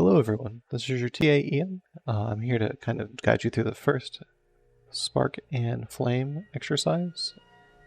Hello everyone, this is your TA Ian. I'm here to kind of guide you through the first spark and flame exercise.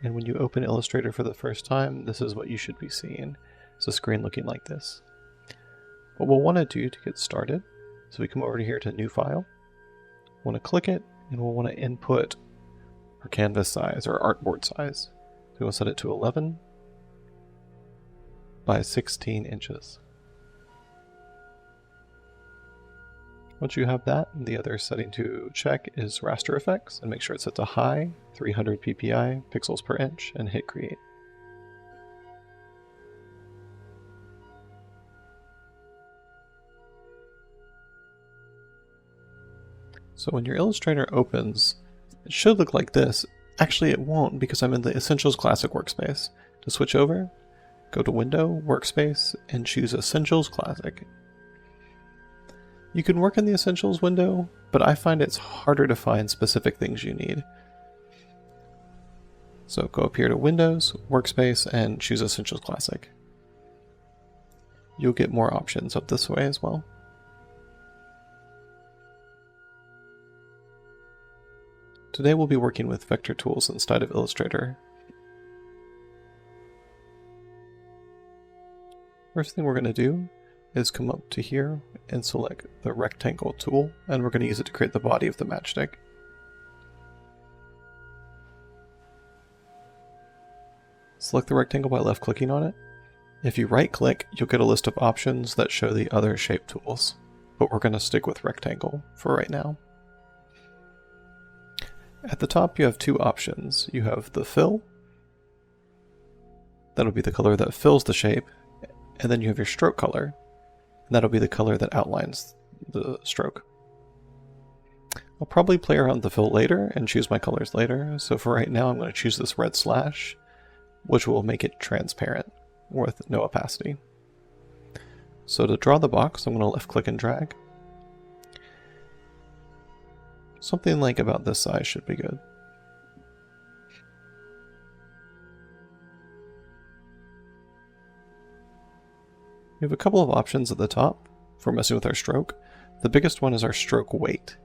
And when you open Illustrator for the first time, this is what you should be seeing. It's a screen looking like this. What we'll want to do to get started, so we come over here to New File, want to click it, and we'll want to input our canvas size or artboard size. So we'll set it to 11 by 16 inches. Once you have that, the other setting to check is raster effects, and make sure it's set to high, 300 ppi, pixels per inch, and hit create. So when your Illustrator opens, it should look like this. Actually it won't, because I'm in the Essentials Classic workspace. To switch over, go to Window, Workspace, and choose Essentials Classic. You can work in the Essentials window, but I find it's harder to find specific things you need. So go up here to Windows, Workspace, and choose Essentials Classic. You'll get more options up this way as well. Today we'll be working with vector tools inside of Illustrator. First thing we're going to do is come up to here and select the rectangle tool, and we're going to use it to create the body of the matchstick. Select the rectangle by left clicking on it. If you right click, you'll get a list of options that show the other shape tools, but we're going to stick with rectangle for right now. At the top you have two options. You have the fill, that'll be the color that fills the shape, and then you have your stroke color, and that'll be the color that outlines the stroke. I'll probably play around with the fill later and choose my colors later, so for right now I'm going to choose this red slash, which will make it transparent with no opacity. So to draw the box, I'm going to left click and drag. Something like about this size should be good. We have a couple of options at the top for messing with our stroke. The biggest one is our stroke weight.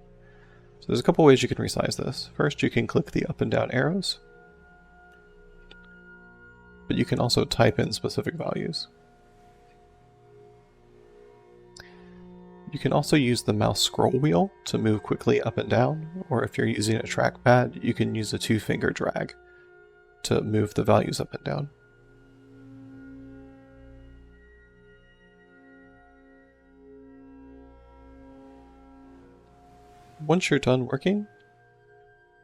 So there's a couple ways you can resize this. First, you can click the up and down arrows, but you can also type in specific values. You can also use the mouse scroll wheel to move quickly up and down, or if you're using a trackpad, you can use a two-finger drag to move the values up and down. Once you're done working,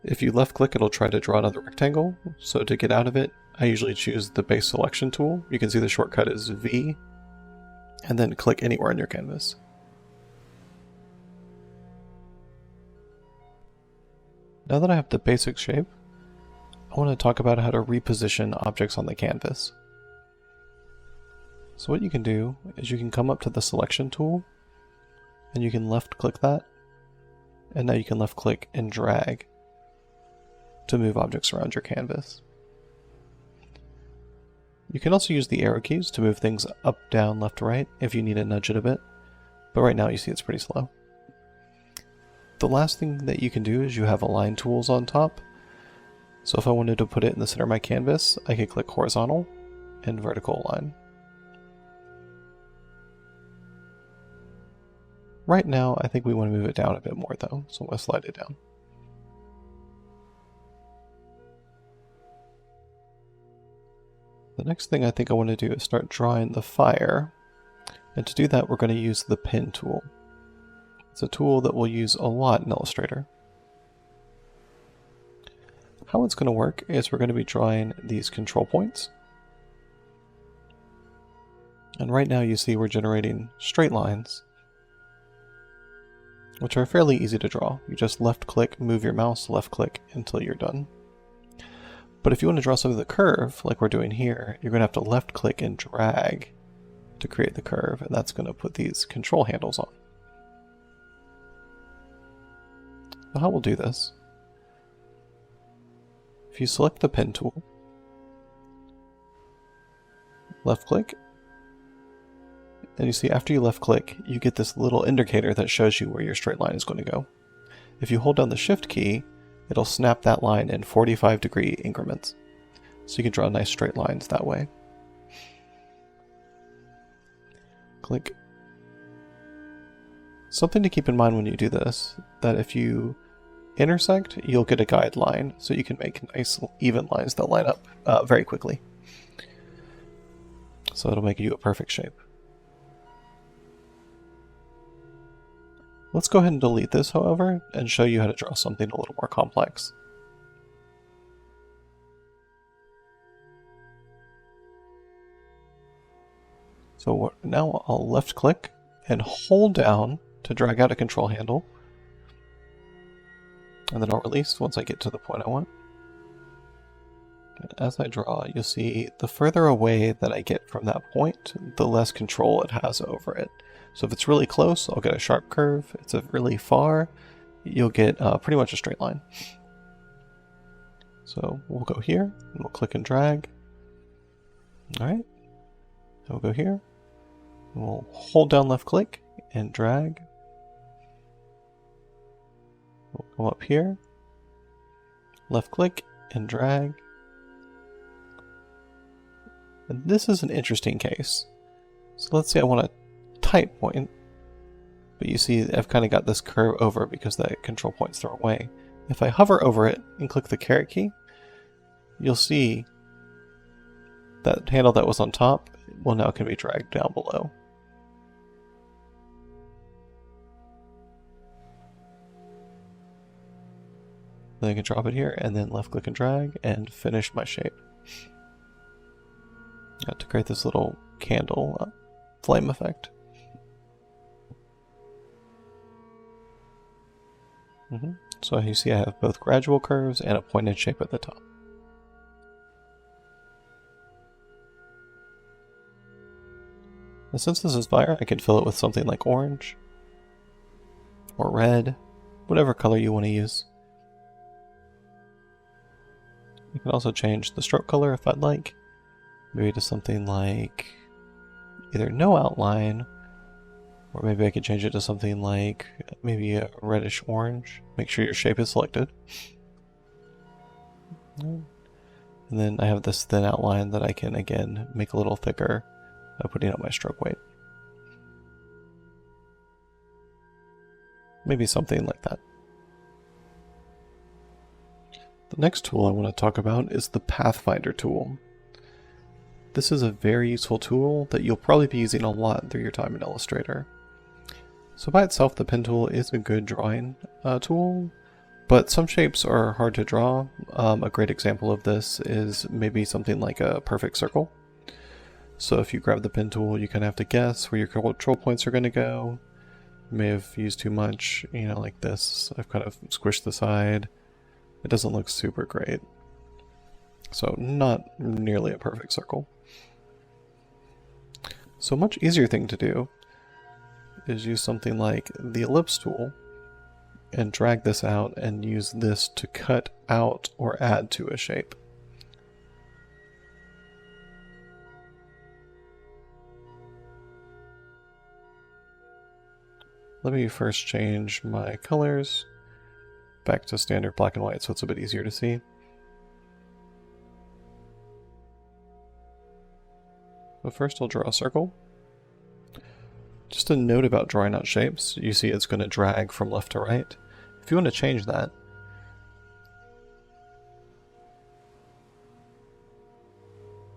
if you left click, it'll try to draw another rectangle. So to get out of it, I usually choose the base selection tool. You can see the shortcut is V, and then click anywhere on your canvas. Now that I have the basic shape, I want to talk about how to reposition objects on the canvas. So what you can do is you can come up to the selection tool, and you can left click that, and now you can left click and drag to move objects around your canvas. You can also use the arrow keys to move things up, down, left, right if you need to nudge it a bit, but right now you see it's pretty slow. The last thing that you can do is you have align tools on top. So if I wanted to put it in the center of my canvas, I could click horizontal and vertical align. Right now, I think we want to move it down a bit more though, so I'm going to slide it down. The next thing I think I want to do is start drawing the fire, and to do that we're going to use the pin tool. It's a tool that we'll use a lot in Illustrator. How it's going to work is we're going to be drawing these control points. And right now you see we're generating straight lines, which are fairly easy to draw. You just left click, move your mouse, left click until you're done. But if you want to draw something with a curve, like we're doing here, you're going to have to left click and drag to create the curve, and that's going to put these control handles on. So how we'll do this, if you select the pen tool, left click, And you see after you left click, you get this little indicator that shows you where your straight line is going to go. If you hold down the shift key, it'll snap that line in 45-degree increments. So you can draw nice straight lines that way. Click. Something to keep in mind when you do this, that if you intersect, you'll get a guide line, so you can make nice even lines that line up very quickly. So it'll make you a perfect shape. Let's go ahead and delete this, however, and show you how to draw something a little more complex. So now I'll left click and hold down to drag out a control handle. And then I'll release once I get to the point I want. And as I draw, you'll see the further away that I get from that point, the less control it has over it. So if it's really close, I'll get a sharp curve. If it's really far, you'll get pretty much a straight line. So we'll go here, and we'll click and drag. Alright, we'll go here, and we'll hold down left click and drag. We'll go up here, left click and drag. And this is an interesting case. So let's say I want a tight point, but you see I've kind of got this curve over because the control point's thrown away. If I hover over it and click the caret key, you'll see that handle that was on top will now can be dragged down below. Then I can drop it here and then left click and drag and finish my shape. To create this little candle flame effect. So you see I have both gradual curves and a pointed shape at the top. And since this is fire, I can fill it with something like orange or red, whatever color you want to use. You can also change the stroke color if I'd like. Maybe to something like either no outline, or maybe I could change it to something like maybe a reddish orange. Make sure your shape is selected. And then I have this thin outline that I can again make a little thicker by putting up my stroke weight. Maybe something like that. The next tool I want to talk about is the Pathfinder tool. This is a very useful tool that you'll probably be using a lot through your time in Illustrator. So by itself, the pen tool is a good drawing tool, but some shapes are hard to draw. A great example of this is maybe something like a perfect circle. So if you grab the pen tool, you kind of have to guess where your control points are going to go. You may have used too much, you know, like this. I've kind of squished the side. It doesn't look super great. So not nearly a perfect circle. So a much easier thing to do is use something like the ellipse tool and drag this out and use this to cut out or add to a shape. Let me first change my colors back to standard black and white so it's a bit easier to see. But first I'll draw a circle. Just a note about drawing out shapes, you see it's going to drag from left to right. If you want to change that,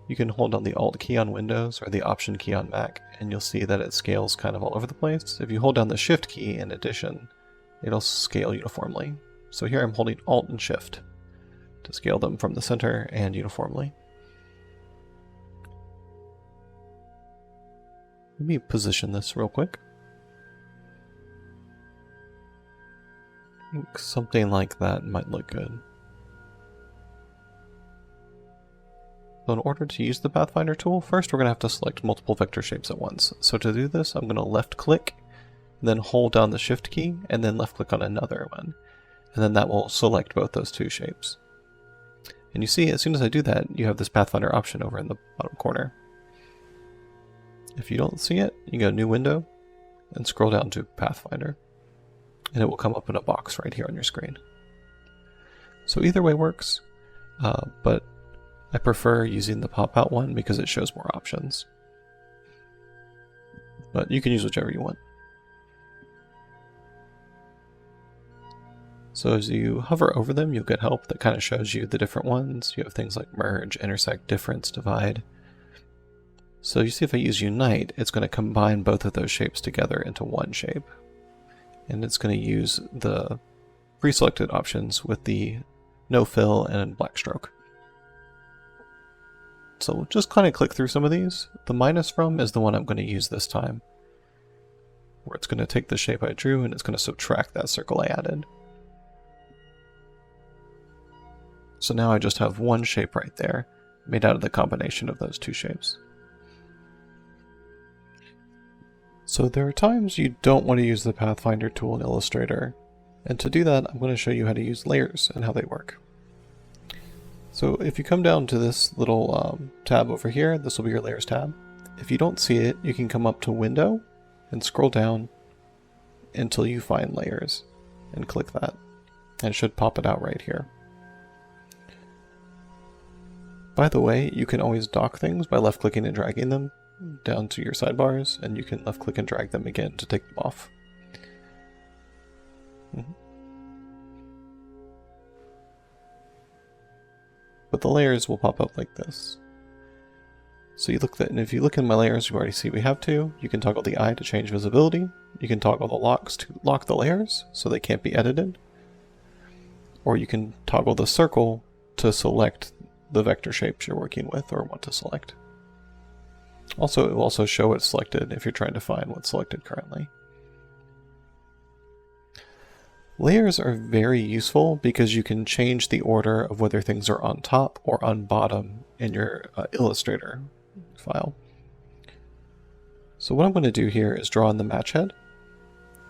you can hold down the Alt key on Windows or the Option key on Mac, and you'll see that it scales kind of all over the place. If you hold down the Shift key in addition, it'll scale uniformly. So here I'm holding Alt and Shift to scale them from the center and uniformly. Let me position this real quick. I think something like that might look good. So in order to use the Pathfinder tool, first we're going to have to select multiple vector shapes at once. So to do this, I'm going to left click, then hold down the Shift key, and then left click on another one. And then that will select both those two shapes. And you see, as soon as I do that, you have this Pathfinder option over in the bottom corner. If you don't see it, you can go New Window and scroll down to Pathfinder, and it will come up in a box right here on your screen. So either way works, but I prefer using the pop-out one because it shows more options. But you can use whichever you want. So as you hover over them, you'll get help that kind of shows you the different ones. You have things like merge, intersect, difference, divide. So you see if I use unite, it's going to combine both of those shapes together into one shape. And it's going to use the pre-selected options with the no fill and black stroke. So we'll just kind of click through some of these. The minus from is the one I'm going to use this time, where it's going to take the shape I drew and it's going to subtract that circle I added. So now I just have one shape right there, made out of the combination of those two shapes. So there are times you don't want to use the Pathfinder tool in Illustrator, and to do that I'm going to show you how to use layers and how they work. So if you come down to this little tab over here, this will be your Layers tab. If you don't see it, you can come up to Window and scroll down until you find Layers and click that, and it should pop it out right here. By the way, you can always dock things by left clicking and dragging them down to your sidebars, and you can left click and drag them again to take them off. But the layers will pop up like this. So you look and if you look in my layers, you already see we have two. You can toggle the eye to change visibility. You can toggle the locks to lock the layers so they can't be edited. Or you can toggle the circle to select the vector shapes you're working with or want to select. Also, it will also show it's selected if you're trying to find what's selected currently. Layers are very useful because you can change the order of whether things are on top or on bottom in your Illustrator file. So what I'm going to do here is draw in the match head,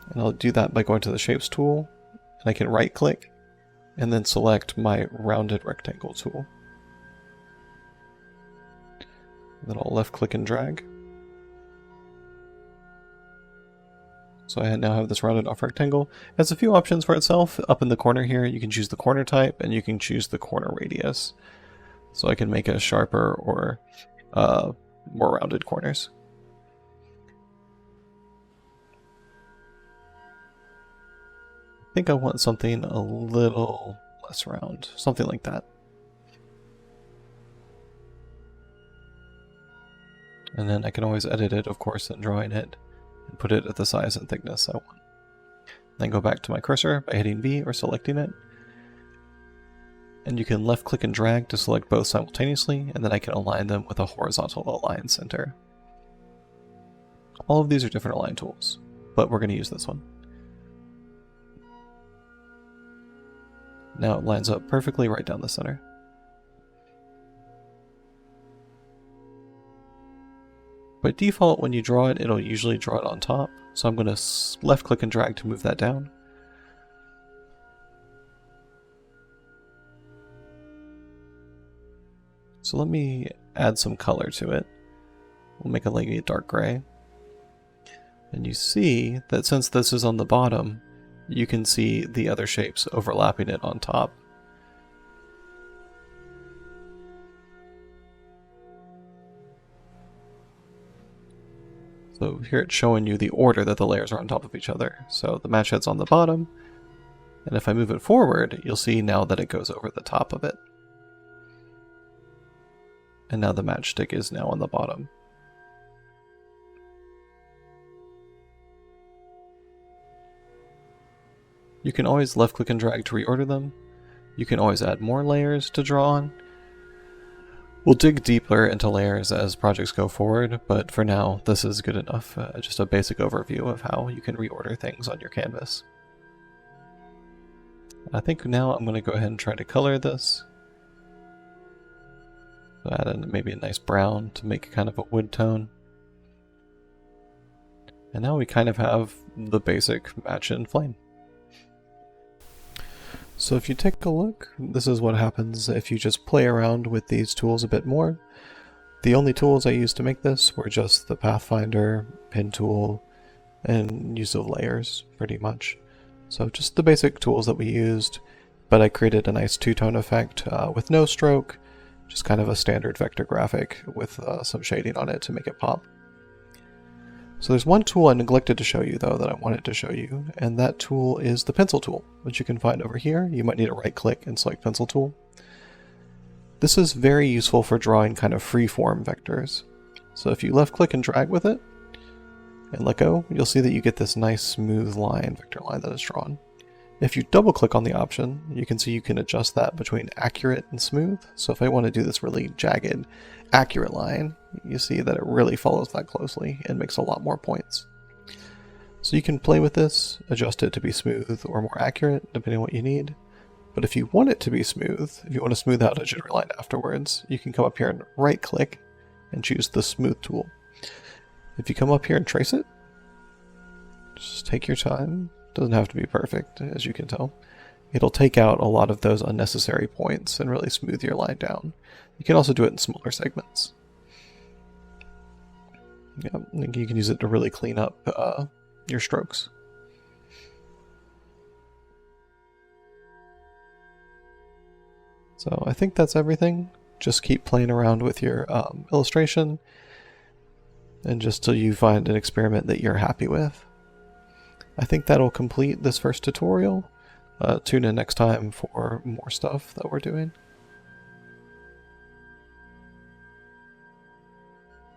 and I'll do that by going to the Shapes tool, and I can right click and then select my rounded rectangle tool. Then I'll left click and drag. So I now have this rounded off rectangle. It has a few options for itself. Up in the corner here, you can choose the corner type and you can choose the corner radius. So I can make a sharper or more rounded corners. I think I want something a little less round, something like that. And then I can always edit it, of course, in drawing it and put it at the size and thickness I want. Then go back to my cursor by hitting V or selecting it. And you can left click and drag to select both simultaneously, and then I can align them with a horizontal align center. All of these are different align tools, but we're going to use this one. Now it lines up perfectly right down the center. By default, when you draw it, it'll usually draw it on top, so I'm going to left click and drag to move that down. So let me add some color to it. We'll make it like a dark gray. And you see that since this is on the bottom, you can see the other shapes overlapping it on top. So here it's showing you the order that the layers are on top of each other. So the match head's on the bottom, and if I move it forward, you'll see now that it goes over the top of it. And now the matchstick is now on the bottom. You can always left click and drag to reorder them. You can always add more layers to draw on. We'll dig deeper into layers as projects go forward, but for now, this is good enough. Just a basic overview of how you can reorder things on your canvas. I think now I'm going to go ahead and try to color this. So add in maybe a nice brown to make kind of a wood tone. And now we kind of have the basic match in Flame. So if you take a look, this is what happens if you just play around with these tools a bit more. The only tools I used to make this were just the Pathfinder, Pen tool, and use of layers, pretty much. So just the basic tools that we used, but I created a nice two-tone effect with no stroke, just kind of a standard vector graphic with some shading on it to make it pop. So there's one tool I neglected to show you though that I wanted to show you, and that tool is the pencil tool, which you can find over here. You might need to right click and select pencil tool. This is very useful for drawing kind of free-form vectors. So if you left click and drag with it and let go, you'll see that you get this nice smooth line, vector line that is drawn. If you double click on the option, you can see you can adjust that between accurate and smooth. So if I want to do this really jagged, accurate line, you see that it really follows that closely and makes a lot more points. So you can play with this, adjust it to be smooth or more accurate, depending on what you need. But if you want it to be smooth, if you want to smooth out a jittery line afterwards, you can come up here and right click and choose the smooth tool. If you come up here and trace it, just take your time. Doesn't have to be perfect, as you can tell. It'll take out a lot of those unnecessary points and really smooth your line down. You can also do it in smaller segments. Yeah, you can use it to really clean up your strokes. So I think that's everything. Just keep playing around with your illustration, and just till you find an experiment that you're happy with. I think that'll complete this first tutorial. Tune in next time for more stuff that we're doing.